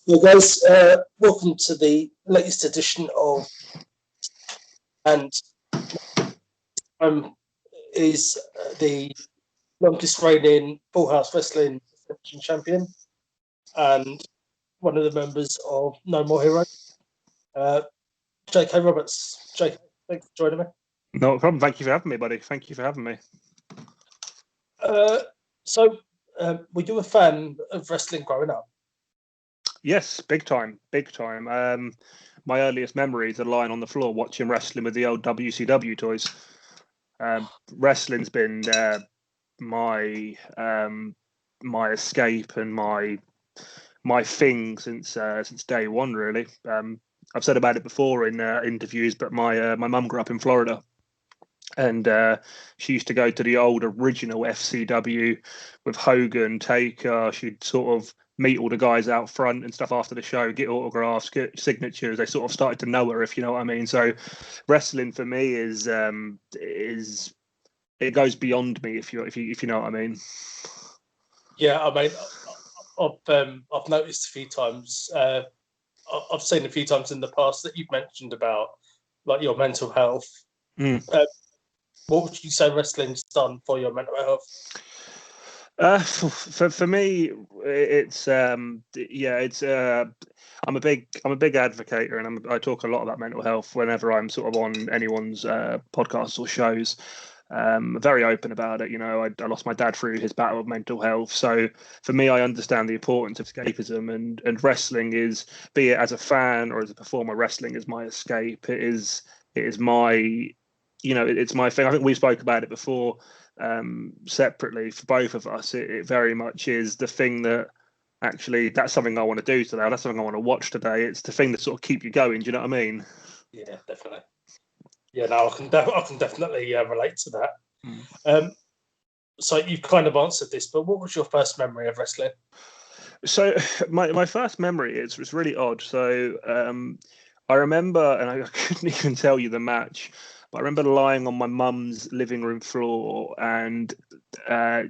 Well, guys, welcome to the latest edition of, and is the longest reigning House Wrestling Ascension Champion and one of the members of No More Heroes, J.K. Roberts. J.K., thanks for joining me. No problem. Thank you for having me, buddy. Thank you for having me. So, were you a fan of wrestling growing up? Yes, big time, big time. My earliest memories are lying on the floor watching wrestling with the old WCW toys. Wrestling's been my escape and my thing since day one, really. I've said about it before in interviews, but my mum grew up in Florida, and she used to go to the old original FCW with Hogan, Taker. She'd sort of meet all the guys out front and stuff after the show, get autographs, get signatures. They sort of started to know her, if you know what I mean. So wrestling for me is it goes beyond me, if you know what I mean. Yeah, I mean, I've noticed a few times. I've seen a few times in the past that you've mentioned about like your mental health. What would you say wrestling's done for your mental health? For me, it's I'm a big advocate, and I talk a lot about mental health whenever I'm sort of on anyone's podcasts or shows. Very open about it. You know, I lost my dad through his battle of mental health. So for me, I understand the importance of escapism, and wrestling is, be it as a fan or as a performer, wrestling is my escape. It is my, it's my thing. I think we spoke about it before separately for both of us. It very much is the thing that actually, that's something I want to do today. That's something I want to watch today. It's the thing that sort of keep you going. Do you know what I mean? Yeah, definitely. Yeah, no, I can definitely relate to that. So you've kind of answered this, but what was your first memory of wrestling? So my first memory was really odd. So I remember, and I couldn't even tell you the match, but I remember lying on my mum's living room floor and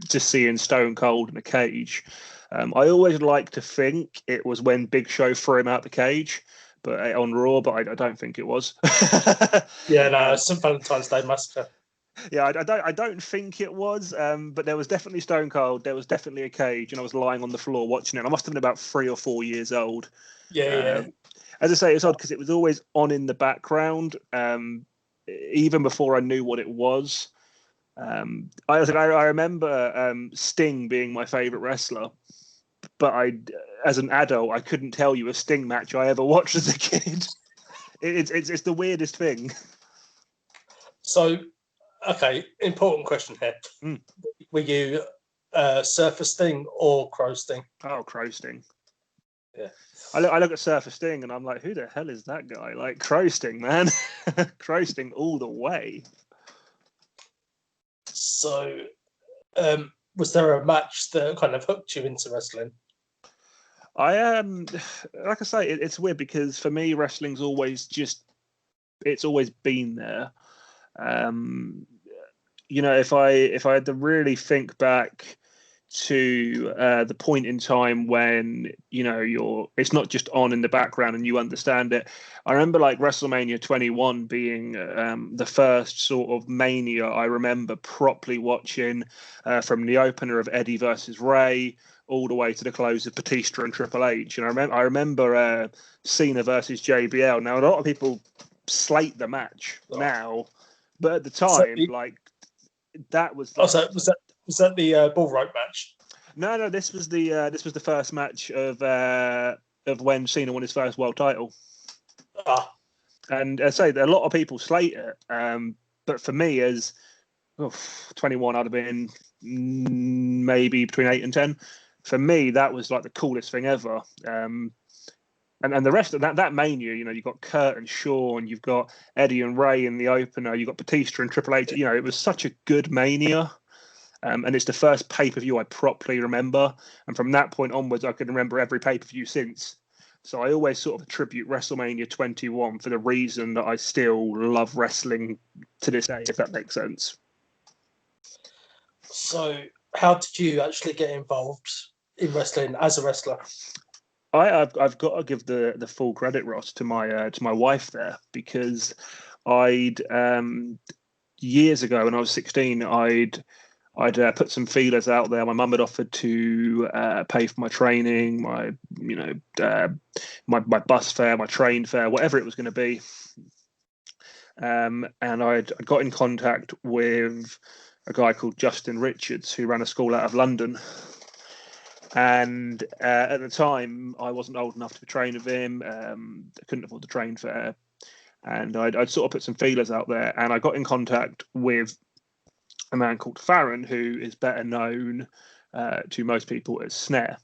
just seeing Stone Cold in a cage. I always like to think it was when Big Show threw him out the cage, but on Raw, but I don't think it was. Yeah, no, it's some Valentine's Day Massacre. Yeah, I don't think it was, but there was definitely Stone Cold. There was definitely a cage, and I was lying on the floor watching it. I must have been about 3 or 4 years old. Yeah. As I say, it's odd because it was always on in the background, even before I knew what it was. I remember Sting being my favorite wrestler, but as an adult, I couldn't tell you a Sting match I ever watched as a kid. It's the weirdest thing. So, okay, important question here. Were you Surfer Sting or Crow Sting? Oh, Crow Sting. Yeah. I look at Surfer Sting and I'm like, who the hell is that guy? Like, Crow Sting, man. Crow Sting all the way. So, was there a match that kind of hooked you into wrestling? I like I say, it's weird because for me, wrestling's always it's always been there. If I had to really think back to the point in time when it's not just on in the background and you understand it. I remember like WrestleMania 21 being the first sort of Mania I remember properly watching, from the opener of Eddie versus Ray all the way to the close of Batista and Triple H. And I remember Cena versus JBL. Now a lot of people slate the match now, but at the time, that was. Was that the bull rope match? No. This was the first match of when Cena won his first world title. And I say that a lot of people slate it, but for me, as 21, I'd have been maybe between 8 and 10. For me, that was like the coolest thing ever. And the rest of that Mania, you've got Kurt and Shawn, you've got Eddie and Ray in the opener, you've got Batista and Triple H. It was such a good Mania. And it's the first pay-per-view I properly remember. And from that point onwards, I can remember every pay-per-view since. So I always sort of attribute WrestleMania 21 for the reason that I still love wrestling to this day, if that makes sense. So how did you actually get involved in wrestling as a wrestler? I've got to give the full credit, Ross, to my wife there, because I'd years ago when I was 16, I'd put some feelers out there. My mum had offered to pay for my training, my bus fare, my train fare, whatever it was going to be. And I'd got in contact with a guy called Justin Richards, who ran a school out of London. And at the time, I wasn't old enough to train with him. I couldn't afford the train fare. And I'd sort of put some feelers out there. And I got in contact with a man called Farron, who is better known to most people as Snare.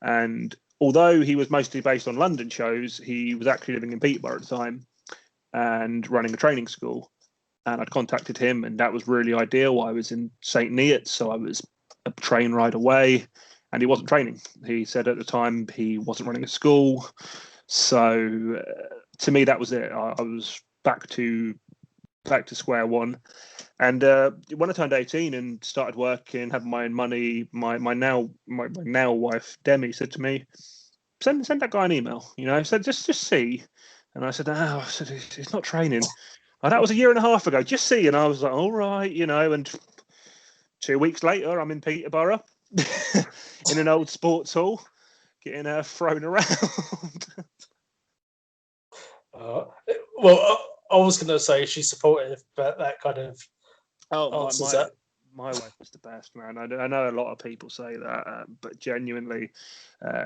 And although he was mostly based on London shows, he was actually living in Peterborough at the time and running a training school. And I'd contacted him, and that was really ideal. I was in St. Neots, so I was a train ride away, and he wasn't training. He said at the time he wasn't running a school. So to me, that was it. I was back to square one. And when I turned 18 and started working, having my own money, my now wife Demi said to me, "Send that guy an email." Said just see. And I said, "Oh," I said, "he's not training." Oh, that was a year and a half ago. Just see. And I was like, "All right," And 2 weeks later, I'm in Peterborough in an old sports hall, getting thrown around. Well, I was going to say she's supportive, but that kind of answers that. My wife is the best, man. I know a lot of people say that, but genuinely,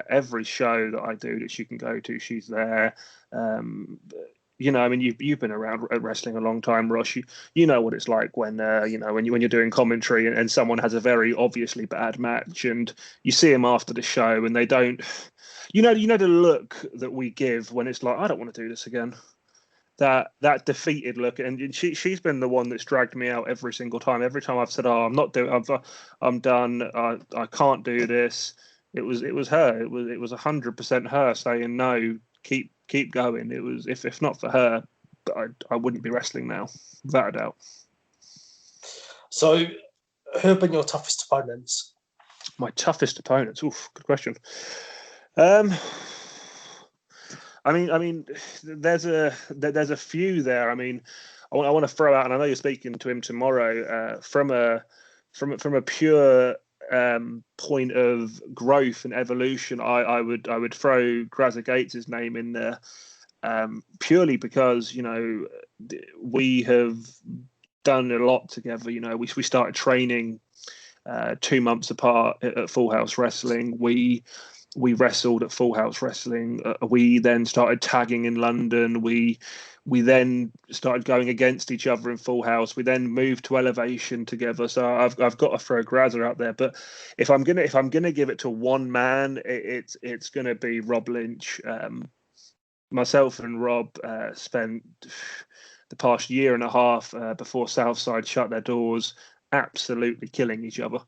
every show that I do that she can go to, she's there. You've been around wrestling a long time, Ross. You know what it's like when when you're doing commentary and someone has a very obviously bad match, and you see them after the show and they don't. You know the look that we give when it's like, I don't want to do this again. That defeated look, and she's been the one that's dragged me out every single time. Every time I've said, "Oh, I'm done. I can't do this." It was her. It was 100% her saying no. Keep going. It was if not for her, I wouldn't be wrestling now, without a doubt. So, who have been your toughest opponents? My toughest opponents. Oof, good question. I mean, there's a few there. I mean, I want to throw out, and I know you're speaking to him tomorrow. From a pure point of growth and evolution, I would throw Grazza Gates' name in there, purely because we have done a lot together. We started training 2 months apart at Full House Wrestling. We wrestled at Full House Wrestling. We then started tagging in London. We then started going against each other in Full House. We then moved to Elevation together. So I've got to throw Grazza out there. But if I'm gonna give it to one man, it's gonna be Rob Lynch. Myself and Rob spent the past year and a half before Southside shut their doors, absolutely killing each other.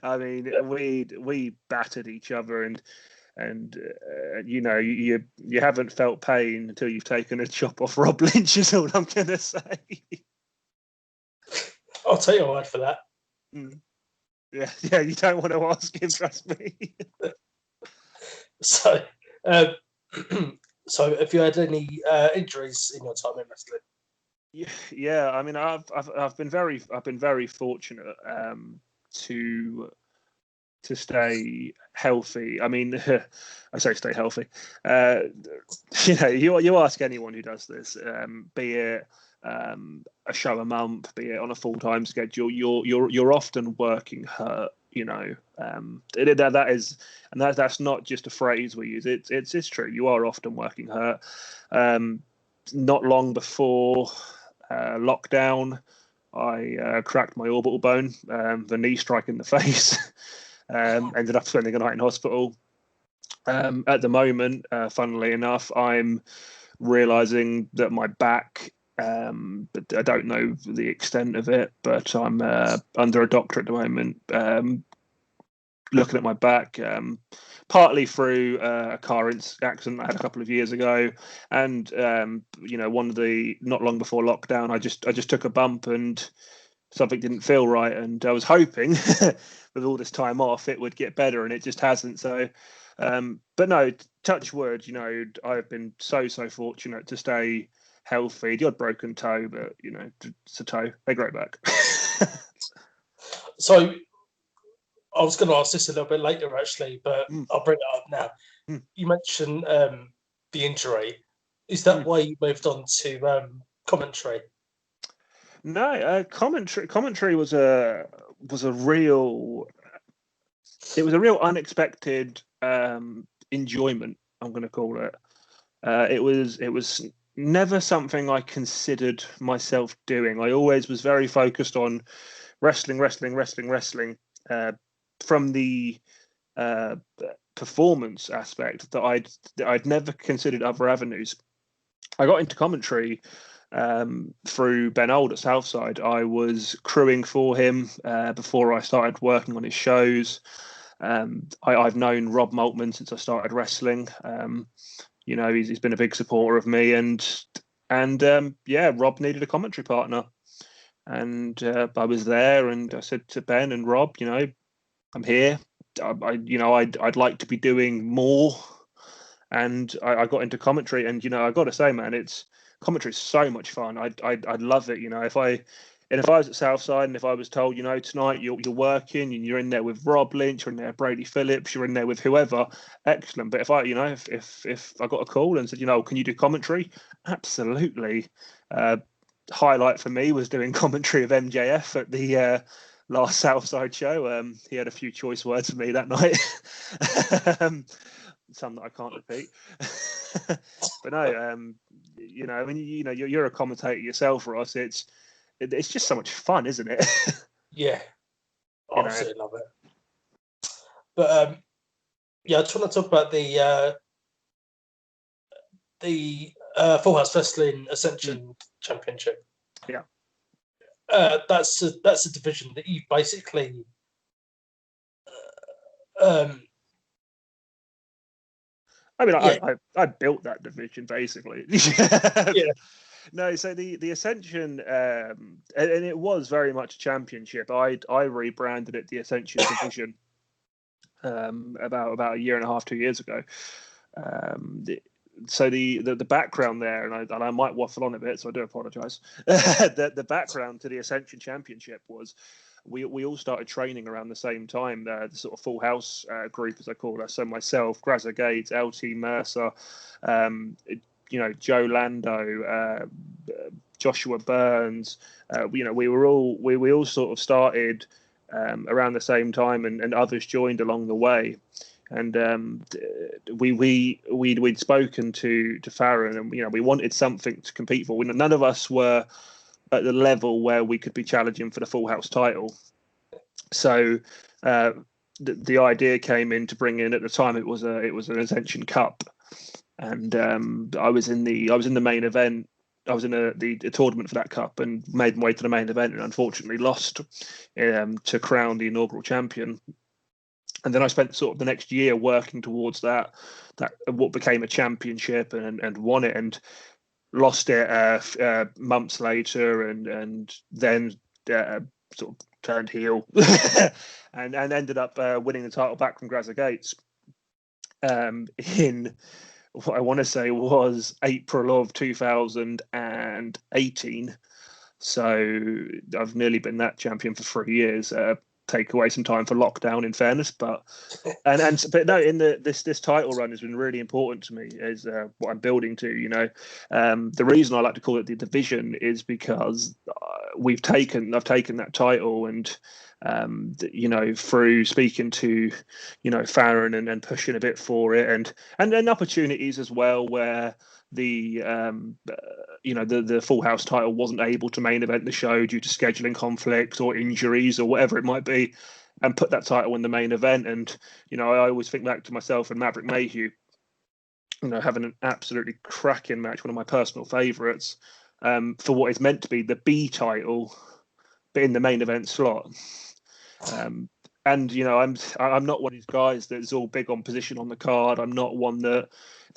I mean, we battered each other, and you haven't felt pain until you've taken a chop off Rob Lynch, is all I'm gonna say. I'll take your word for that. Yeah, you don't want to ask him, trust me. So have you had any injuries in your time in wrestling? Yeah, I mean, I've been very fortunate to stay healthy. I mean, I say stay healthy. You ask anyone who does this, be it a show a month, be it on a full-time schedule, you're often working hurt. That is, and that's not just a phrase we use. It's true. You are often working hurt. Not long before lockdown, I cracked my orbital bone, the knee strike in the face. Ended up spending a night in hospital. At the moment, funnily enough, I'm realizing that my back, but I don't know the extent of it, but I'm under a doctor at the moment, looking at my back, partly through a car accident I had a couple of years ago, and not long before lockdown, I just took a bump, and something didn't feel right, and I was hoping with all this time off it would get better, and it just hasn't. So, but no, touch wood, I've been so fortunate to stay healthy. The odd broken toe, but it's a toe. They grow back. So I was going to ask this a little bit later, actually, but I'll bring it up now. You mentioned the injury. Is that why you moved on to commentary? No, commentary was a real. It was a real unexpected enjoyment. I'm going to call it. It was never something I considered myself doing. I always was very focused on wrestling. From the performance aspect, that I'd never considered other avenues. I got into commentary through Ben Old at Southside. I was crewing for him before I started working on his shows. I've known Rob Maltman since I started wrestling. He's been a big supporter of me, and Rob needed a commentary partner, and I was there, and I said to Ben and Rob, I'm here. I'd like to be doing more, and I got into commentary, and I got to say, man, commentary is so much fun. I'd love it. If I was at Southside and if I was told, tonight you're working and you're in there with Rob Lynch, you're in there with Brady Phillips, you're in there with whoever, excellent. But if I, if I got a call and said, can you do commentary? Absolutely. Highlight for me was doing commentary of MJF at the last Southside show. He had a few choice words for me that night. Some that I can't repeat. But no, you're a commentator yourself, Ross. It's just so much fun, isn't it? Yeah, I absolutely love it. But I just want to talk about the Full House Wrestling Ascension Championship. Yeah, that's a division that you basically. I built that division basically. Yeah. No, so the Ascension, and it was very much a championship. I rebranded it the Ascension division about a year and a half, 2 years ago. So the background there, and I might waffle on a bit, so I do apologise. The background to the Ascension Championship was we all started training around the same time. The sort of Full House group, as I call us. So myself, Grazza Gates, LT Mercer, Joe Lando, Joshua Burns. We all sort of started around the same time, and others joined along the way. And we'd spoken to Farron, and we wanted something to compete for. None of us were at the level where we could be challenging for the Full House title. So the idea came in to bring in, at the time it was an Ascension Cup, and I was in the main event. I was in the tournament for that cup and made my way to the main event, and unfortunately lost to crown the inaugural champion. And then I spent sort of the next year working towards that what became a championship, and won it, and lost it months later, and then sort of turned heel and ended up winning the title back from Grazza Gates in what I want to say was April of 2018. So I've nearly been that champion for 3 years. Take away some time for lockdown, in fairness, but no, in this title run has been really important to me, is what I'm building to. The reason I like to call it the division is because I've taken that title, and through speaking to Farron and pushing a bit for it, and then opportunities as well where the Full House title wasn't able to main event the show due to scheduling conflicts or injuries or whatever it might be, and put that title in the main event. And I always think back to myself and Maverick Mayhew, having an absolutely cracking match, one of my personal favourites, for what is meant to be the B title, but in the main event slot. And I'm not one of these guys that's all big on position on the card. I'm not one that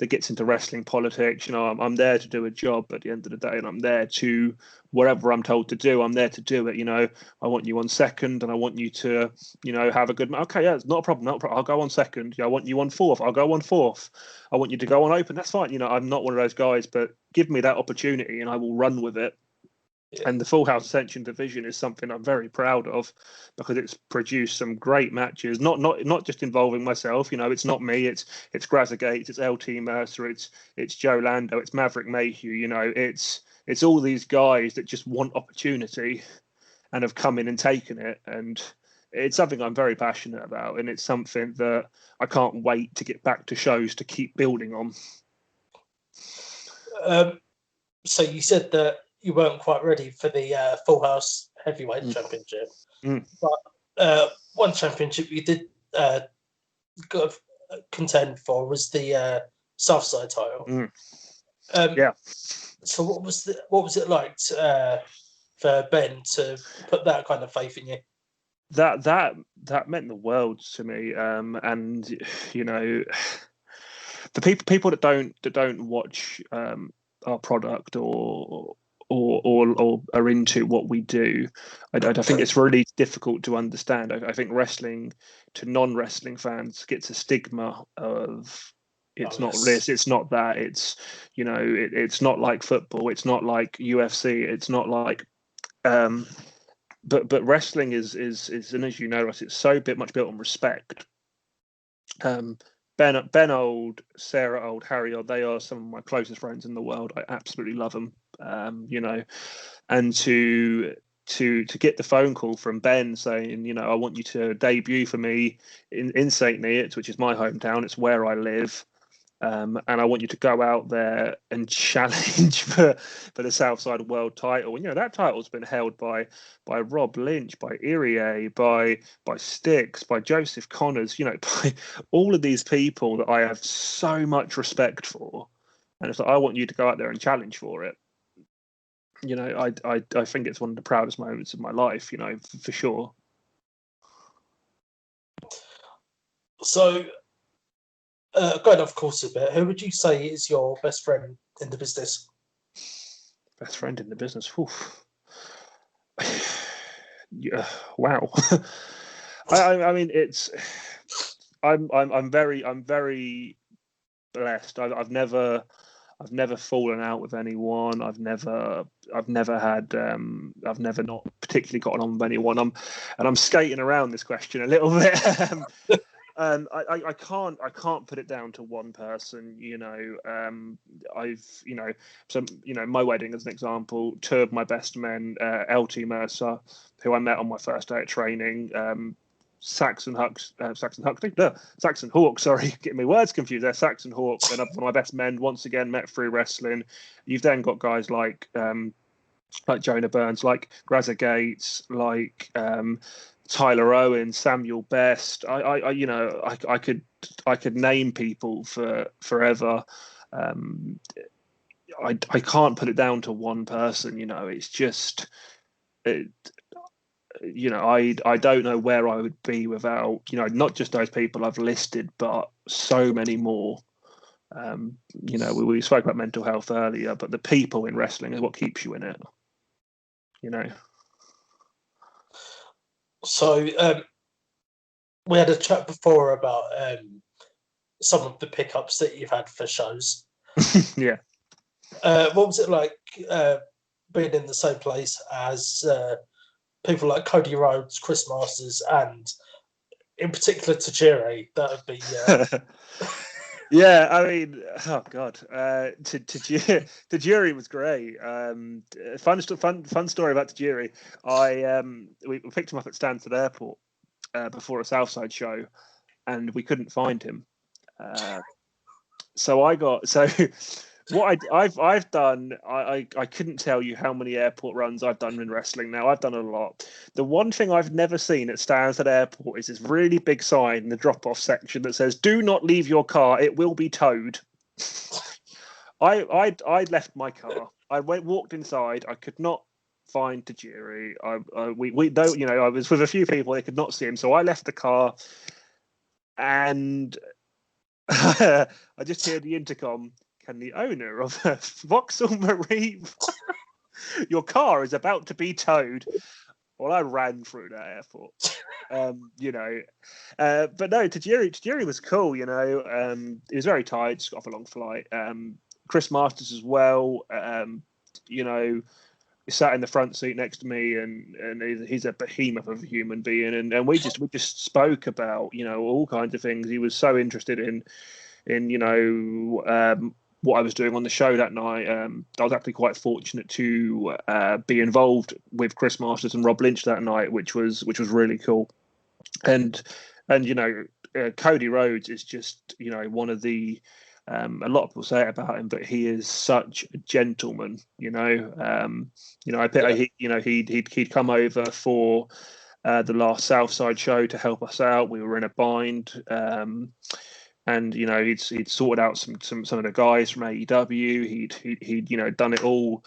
gets into wrestling politics. I'm there to do a job at the end of the day, and I'm there to whatever I'm told to do. I'm there to do it. I want you on second, and I want you to have a good. Okay, yeah, it's not a problem. Not a problem. I'll go on second. I want you on fourth. I'll go on fourth. I want you to go on open. That's fine. I'm not one of those guys, but give me that opportunity, and I will run with it. And the Full House Ascension division is something I'm very proud of because it's produced some great matches. Not just involving myself. It's not me. It's Grazza Gates. It's LT Mercer. It's Joe Lando. It's Maverick Mayhew. It's all these guys that just want opportunity and have come in and taken it. And it's something I'm very passionate about. And it's something that I can't wait to get back to shows to keep building on. So you said that you weren't quite ready for the Full House Heavyweight Championship. But one championship you did contend for was the Southside title. Yeah. So what was it like for Ben to put that kind of faith in you? That meant the world to me. And the people that don't watch our product or are into what we do, I think it's really difficult to understand. I think wrestling to non-wrestling fans gets a stigma of it's not this, it's not that, it's it's not like football, it's not like UFC, it's not like but wrestling is and as you know, Russ, it's so much built on respect. Ben Old, Sarah Old, Harry Old, they are some of my closest friends in the world. I absolutely love them. And to get the phone call from Ben saying, I want you to debut for me in St. Neots, which is my hometown. It's where I live. And I want you to go out there and challenge for the Southside World title. And that title's been held by Rob Lynch, by Irie, by Styx, by Joseph Connors, by all of these people that I have so much respect for. And it's like, I want you to go out there and challenge for it. I think it's one of the proudest moments of my life, for sure. So, going off course a bit, who would you say is your best friend in the business? Best friend in the business? Yeah, wow. I mean, it's. I'm very blessed. I've never fallen out with anyone. I've never not particularly gotten on with anyone. I'm skating around this question a little bit. I can't put it down to one person. My wedding as an example. Two of my best men, LT Mercer, who I met on my first day of training. Saxon Hawk, sorry, getting my words confused there. Saxon Hawk, and one of my best men, once again met through wrestling. You've then got guys like Jonah Burns, like Grazza Gates, like Tyler Owen, Samuel Best. I could name people for forever. I can't put it down to one person. It's just. I don't know where I would be without, not just those people I've listed, but so many more. We spoke about mental health earlier, but the people in wrestling is what keeps you in it. So we had a chat before about some of the pickups that you've had for shows. Yeah. What was it like being in the same place as people like Cody Rhodes, Chris Masters, and in particular Tajiri? That would be. Yeah, I mean, oh god, Tajiri was great. Fun story about Tajiri. We picked him up at Stansted Airport before a Southside show, and we couldn't find him. What I've done, I couldn't tell you how many airport runs I've done in wrestling now. I've done a lot. The one thing I've never seen at Stansted Airport is this really big sign in the drop-off section that says, "Do not leave your car, it will be towed." I left my car. I walked inside. I could not find Tajiri. We don't, I was with a few people, they could not see him, so I left the car, and I just hear the intercom. Can the owner of Vauxhall Marine, your car is about to be towed. Well, I ran through that airport, but no, Tajiri was cool. He was very tired, just got off a long flight. Chris Masters as well. He sat in the front seat next to me, and he's a behemoth of a human being, and we just spoke about all kinds of things. He was so interested in what I was doing on the show that night. I was actually quite fortunate to be involved with Chris Masters and Rob Lynch that night, which was really cool. And Cody Rhodes is just one of the a lot of people say it about him, but he is such a gentleman. I bet he'd come over for the last Southside show to help us out. We were in a bind. And he'd sorted out some of the guys from AEW. He'd done it all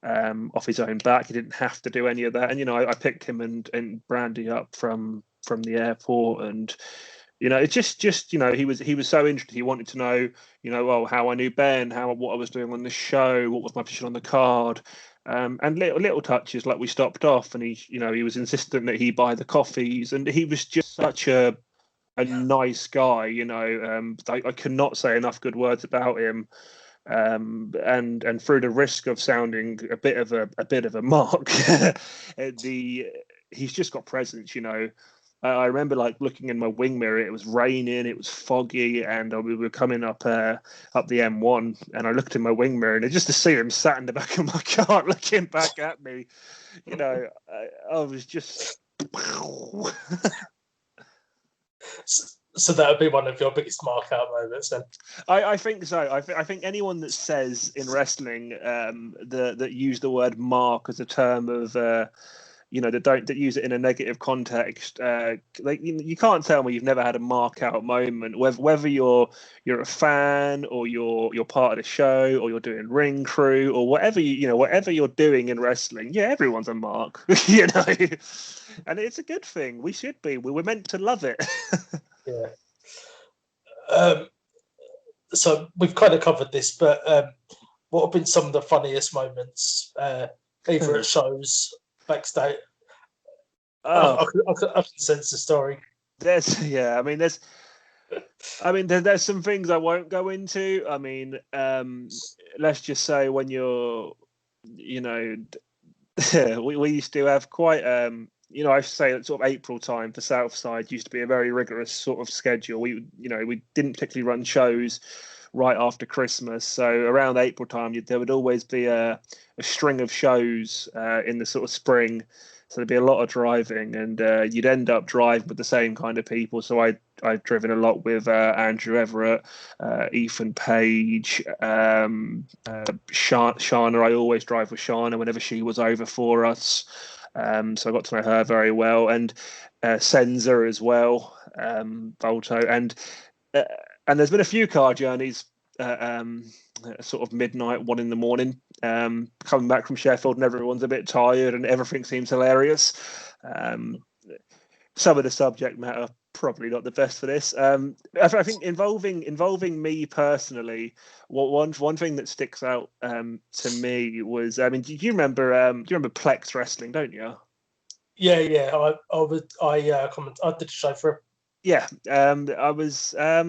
off his own back. He didn't have to do any of that. And I picked him and Brandy up from the airport, and it's just he was so interested. He wanted to know how I knew Ben, what I was doing on the show, what was my position on the card. And little touches like we stopped off, and he was insistent that he buy the coffees, and he was just such a nice guy. I cannot say enough good words about him. And through the risk of sounding a bit of a mark, he's just got presence. I remember looking in my wing mirror. It was raining, it was foggy, and we were coming up the M1. And I looked in my wing mirror, and just to see him sat in the back of my car looking back at me, I was just. So that would be one of your biggest mark out moments, then. I think so. I think anyone that says in wrestling that use the word mark as a term of that use it in a negative context, you can't tell me you've never had a mark out moment. Whether you're a fan, or you're part of the show, or you're doing ring crew, or whatever whatever you're doing in wrestling, everyone's a mark. And it's a good thing. We should be. We were meant to love it. Yeah. So we've kind of covered this, but what have been some of the funniest moments, either at shows, backstage? I can sense the story. There's some things I won't go into. I mean, let's just say when you're, we used to have quite, I should say that sort of April time for Southside used to be a very rigorous sort of schedule. We didn't particularly run shows right after Christmas, so around April time there would always be a string of shows in the sort of spring. So there'd be a lot of driving, and you'd end up driving with the same kind of people. So I've driven a lot with Andrew Everett, Ethan Page, Shana. I always drive with Shana whenever she was over for us. So I got to know her very well, and Senza as well, Volto, and there's been a few car journeys, sort of midnight, 1 a.m, coming back from Sheffield, and everyone's a bit tired, and everything seems hilarious. Some of the subject matter probably not the best for this. I think involving me personally, one thing that sticks out to me was, do you remember Plex Wrestling, don't you? Yeah. I did a show for him. Yeah, I was. I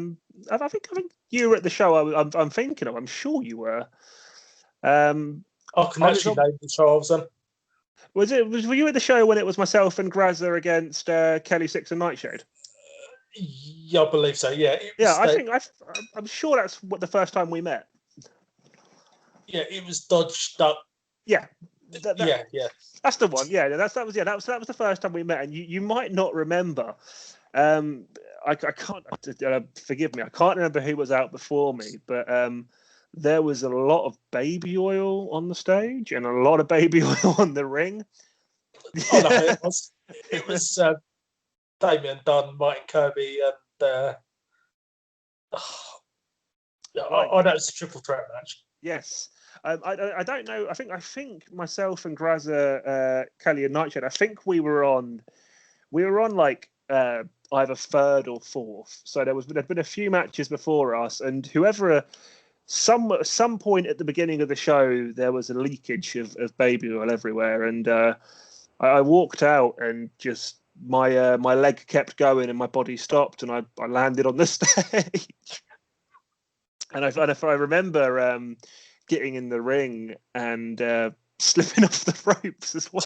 think you were at the show. I'm thinking of. I'm sure you were. I can actually name the show I was on. Were you at the show when it was myself and Grazza against Kelly Six and Nightshade? Yeah, I believe so. Yeah. I'm sure that's what the first time we met. Yeah, it was Dodge Duck. Yeah. Yeah. That's the one. Yeah, that was the first time we met, and you might not remember. I can't. Forgive me. I can't remember who was out before me, but there was a lot of baby oil on the stage and a lot of baby oil on the ring. Oh no, it was Damien Dunn, Martin Kirby, and I know it's a triple threat match. Yes. I don't know. I think myself and Grazza, Kelly and Nightshade, I think we were on like either third or fourth. So there'd been a few matches before us, and whoever some point at the beginning of the show there was a leakage of baby oil everywhere, and I walked out and just my leg kept going and my body stopped, and I landed on the stage. And if I remember getting in the ring and slipping off the ropes as well.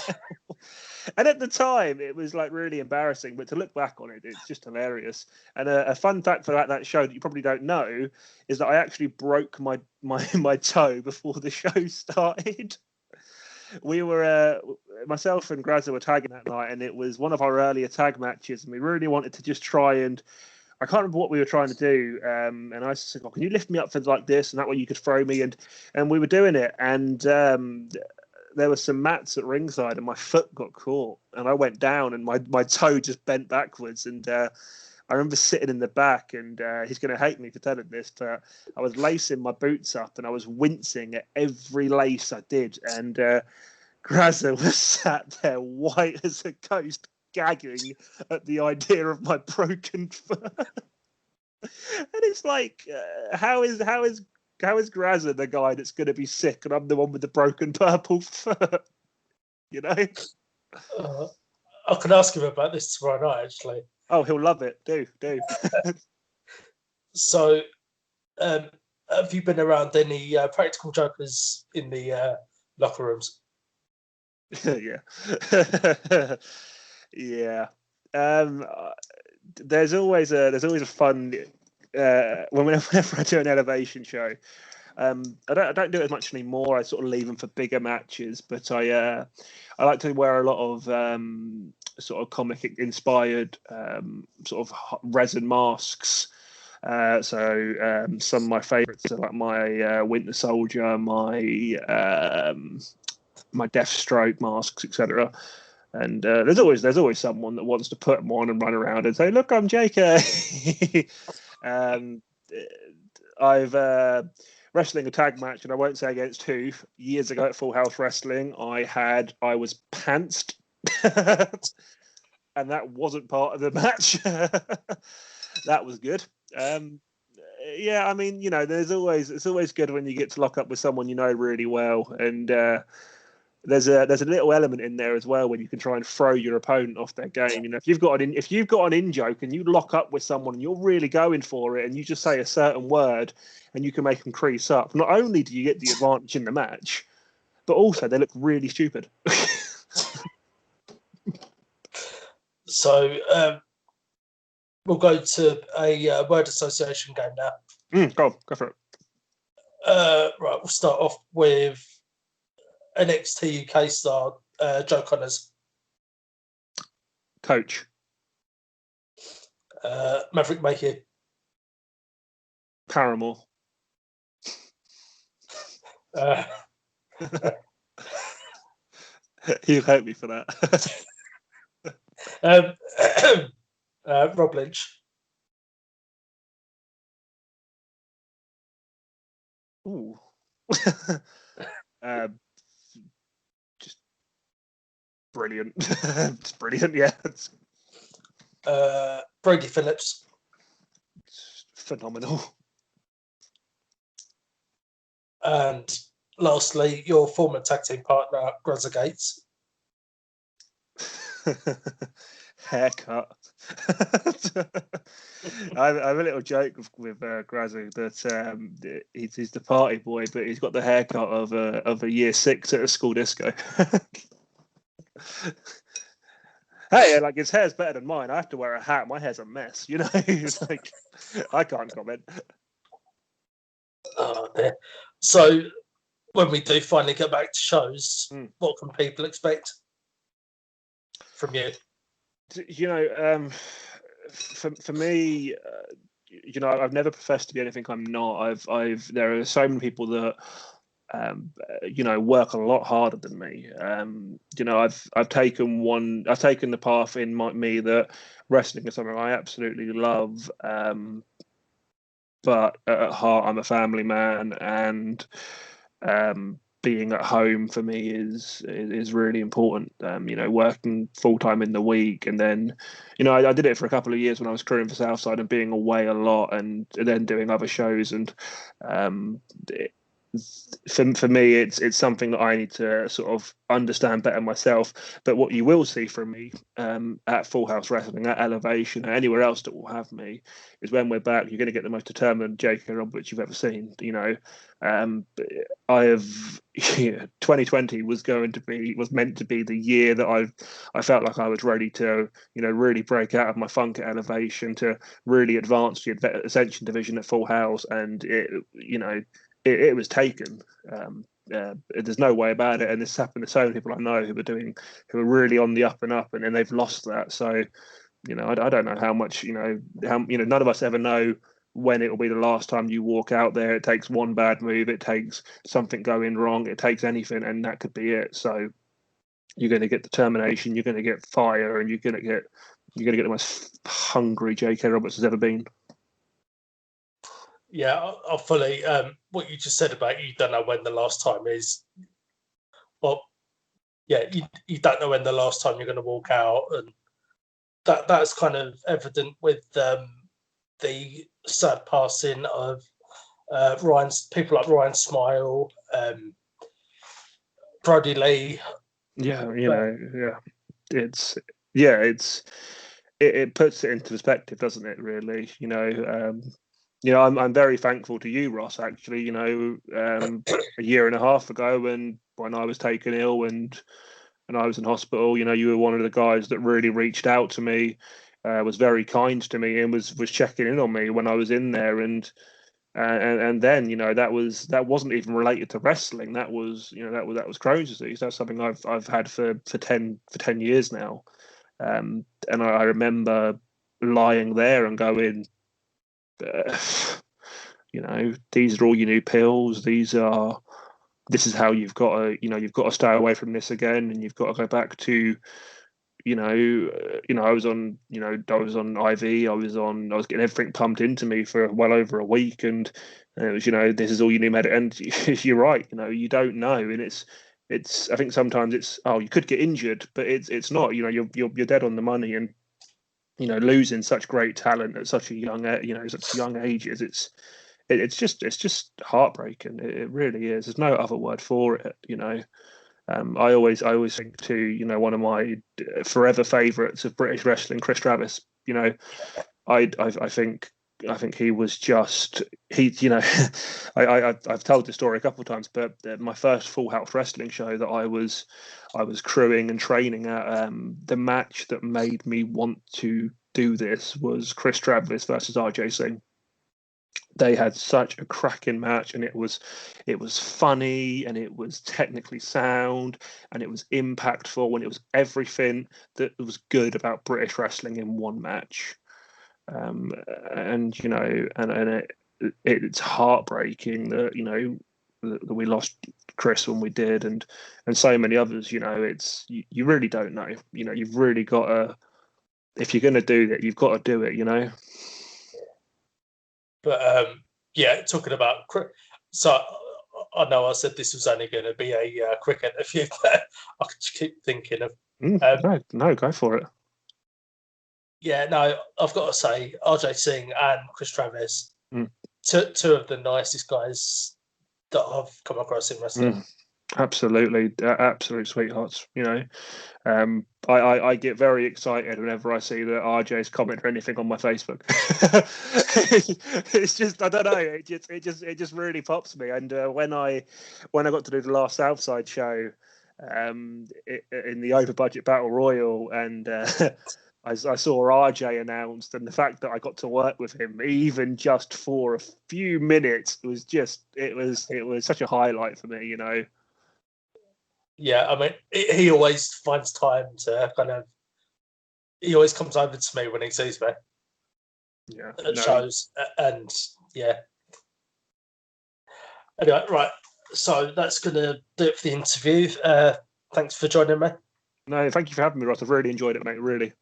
And at the time, it was like really embarrassing. But to look back on it, it's just hilarious. And a fun fact for that show that you probably don't know is that I actually broke my toe before the show started. We were myself and Grazza were tagging that night, and it was one of our earlier tag matches, and we really wanted to just try and. I can't remember what we were trying to do, and I said, "Can you lift me up for like this, and that way you could throw me?" And we were doing it, and there were some mats at ringside, and my foot got caught, and I went down, and my toe just bent backwards, and I remember sitting in the back, and he's going to hate me for telling this, but I was lacing my boots up, and I was wincing at every lace I did, and Grazza was sat there white as a ghost, gagging at the idea of my broken foot. And it's like, how is Grazza the guy that's going to be sick, and I'm the one with the broken purple foot? You know. I can ask him about this tomorrow night, actually. Oh, he'll love it. Do. So, have you been around any practical jokers in the locker rooms? Yeah. Yeah. There's always a fun whenever I do an elevation show. I don't do it as much anymore. I sort of leave them for bigger matches, but I like to wear a lot of sort of comic inspired sort of resin masks. So some of my favourites are like my Winter Soldier, my Deathstroke masks, etc. And there's always someone that wants to put them on and run around and say, "Look, I'm JK." I've wrestling a tag match, and I won't say against who. Years ago at Full House Wrestling, I was pantsed, and that wasn't part of the match. That was good. Yeah, I mean, you know, it's always good when you get to lock up with someone you know really well, and there's a little element in there as well when you can try and throw your opponent off their game. You know, if you've got an in joke and you lock up with someone and you're really going for it, and you just say a certain word and you can make them crease up, not only do you get the advantage in the match, but also they look really stupid. So we'll go to a word association game now. Go for it. Right, we'll start off with NXT UK star Joe Connors. Coach. Maverick Mayhew. Paramore. He'll hate me for that. Rob Lynch. Ooh. Just brilliant. It's brilliant, yeah. Brody Phillips. It's phenomenal. And lastly, your former tag team partner, Grazza Gates. Haircut. I have a little joke with Grazza that he's the party boy, but he's got the haircut of a year 6 at a school disco. Hey, like his hair's better than mine. I have to wear a hat. My hair's a mess, you know. It's like I can't comment. Oh, dear. So when we do finally get back to shows, what can people expect from you? You know, for me, you know, I've never professed to be anything I'm not. There are so many people that you know, work a lot harder than me. You know, I've taken the path in me that wrestling is something I absolutely love. But at heart, I'm a family man, and being at home for me is really important. Working full time in the week, and then, I did it for a couple of years when I was crewing for Southside and being away a lot, and then doing other shows. And for me, it's something that I need to sort of understand better myself. But what you will see from me at Full House Wrestling, at Elevation, or anywhere else that will have me, is when we're back, you're going to get the most determined J.K. Roberts you've ever seen. I have 2020 was meant to be the year that I felt like I was ready to really break out of my funk at Elevation, to really advance the Ascension division at Full House, and it was taken. There's no way about it, and this happened to so many people I know who are really on the up and up, and then they've lost that. So I don't know how much none of us ever know when it will be the last time you walk out there. It takes one bad move, it takes something going wrong, it takes anything, and that could be it. So you're going to get determination, you're going to get fire, and you're going to get the most hungry J.K. Roberts has ever been. Yeah, I fully. What you just said about you don't know when the last time is. Well, yeah, you don't know when the last time you're going to walk out, and that's kind of evident with the sad passing of people like Ryan Smile, Brody Lee. It puts it into perspective, doesn't it? Really, I'm very thankful to you, Ross. Actually, a year and a half ago, when I was taken ill and I was in hospital, you were one of the guys that really reached out to me, was very kind to me, and was checking in on me when I was in there. And then that wasn't even related to wrestling. That was Crohn's disease. That's something I've had for 10 years now. And I remember lying there and going, these are all your new pills. This is how you've got to stay away from this again, and you've got to go back to, I was on IV. I was getting everything pumped into me for well over a week, and it was, this is all you new med. And you're right, you don't know, and it's. I think sometimes it's, you could get injured, but it's not. You're dead on the money, and losing such great talent at such a young ages, it's just heartbreaking. It really is. There's no other word for it. I always think too, one of my forever favourites of British wrestling, Chris Travis. I think he was just I've told this story a couple of times, but my first Full House Wrestling show that I was crewing and training at, the match that made me want to do this was Chris Travis versus RJ Singh. They had such a cracking match, and it was funny, and it was technically sound, and it was impactful, and it was everything that was good about British wrestling in one match. It's heartbreaking that that we lost Chris when we did, and so many others. It's you really don't know. You've really got to, if you're going to do that, you've got to do it. But talking about so I know I said this was only going to be a quick interview, but I just keep thinking of no, go for it. Yeah, no, I've got to say, RJ Singh and Chris Travis, two of the nicest guys that I've come across in wrestling. Absolutely, absolute sweethearts. I get very excited whenever I see that RJ's comment or anything on my Facebook. It's just, I don't know, it just really pops me. And when I got to do the last Southside show, in the over budget battle royal, and I saw RJ announced, and the fact that I got to work with him even just for a few minutes was such a highlight for me. Yeah, I mean, he always finds time to he always comes over to me when he sees me. Yeah, at shows, and yeah. Anyway, right. So that's going to do it for the interview. Thanks for joining me. No, thank you for having me, Ross. I've really enjoyed it, mate. Really.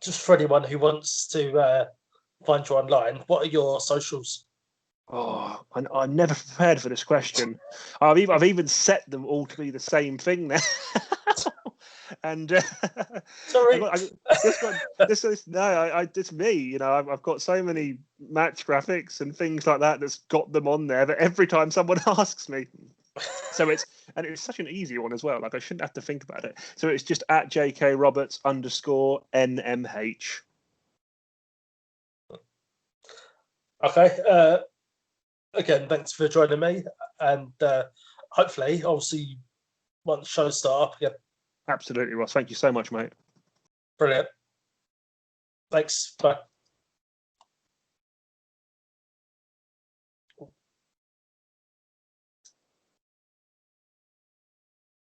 Just for anyone who wants to find you online, what are your socials? Oh, I'm never prepared for this question. I've even set them all to be the same thing now. And sorry, it's me. You know, I've got so many match graphics and things like that that's got them on there that every time someone asks me, so it's such an easy one as well. Like I shouldn't have to think about it. So it's just at JK Roberts _NMH. Okay. Again, thanks for joining me, and hopefully I'll see you once shows start up again. Absolutely, Ross. Thank you so much, mate. Brilliant. Thanks. Bye.